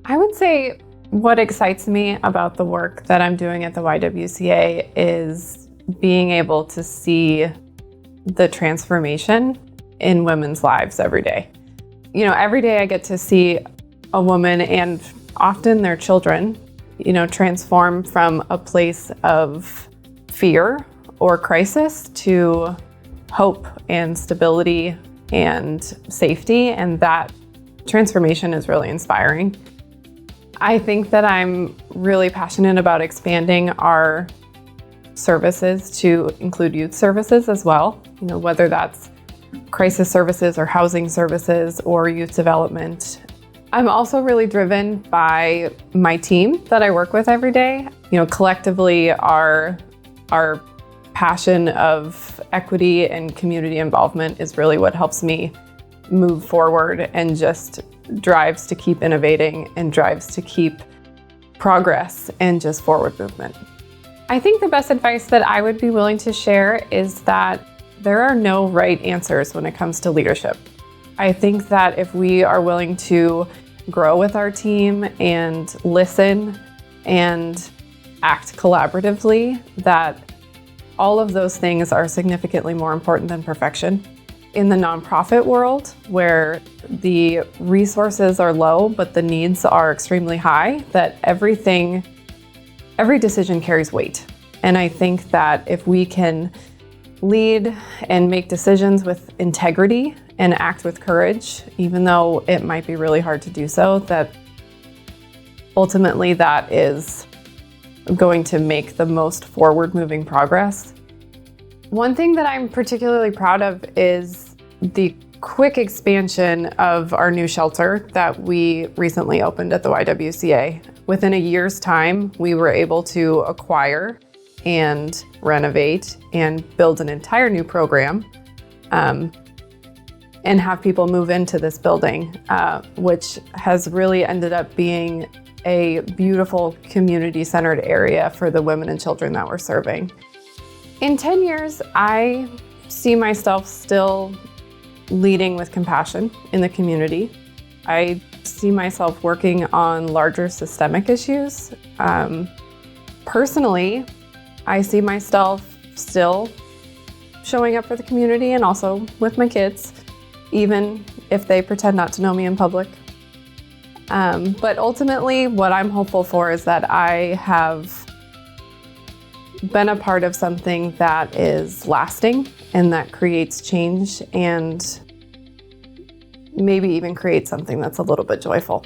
I would say what excites me about the work that I'm doing at the YWCA is being able to see the transformation in women's lives every day. Every day I get to see a woman, and often their children, transform from a place of fear or crisis to hope and stability and safety, and that transformation is really inspiring. I think that I'm really passionate about expanding our services to include youth services as well, whether that's crisis services or housing services or youth development. I'm also really driven by my team that I work with every day. Collectively, our passion of equity and community involvement is really what helps me move forward and just drives to keep innovating and drives to keep progress and just forward movement. I think the best advice that I would be willing to share is that there are no right answers when it comes to leadership. I think that if we are willing to grow with our team and listen and act collaboratively, that all of those things are significantly more important than perfection. In the nonprofit world, where the resources are low but the needs are extremely high, that every decision carries weight. And I think that if we can lead and make decisions with integrity and act with courage, even though it might be really hard to do so, that ultimately that is going to make the most forward-moving progress. One thing that I'm particularly proud of is the quick expansion of our new shelter that we recently opened at the YWCA. Within a year's time, we were able to acquire and renovate and build an entire new program and have people move into this building, which has really ended up being a beautiful community-centered area for the women and children that we're serving. In 10 years, I see myself still leading with compassion in the community. I see myself working on larger systemic issues. Personally, I see myself still showing up for the community and also with my kids, even if they pretend not to know me in public. But ultimately, what I'm hopeful for is that I have been a part of something that is lasting and that creates change and maybe even creates something that's a little bit joyful.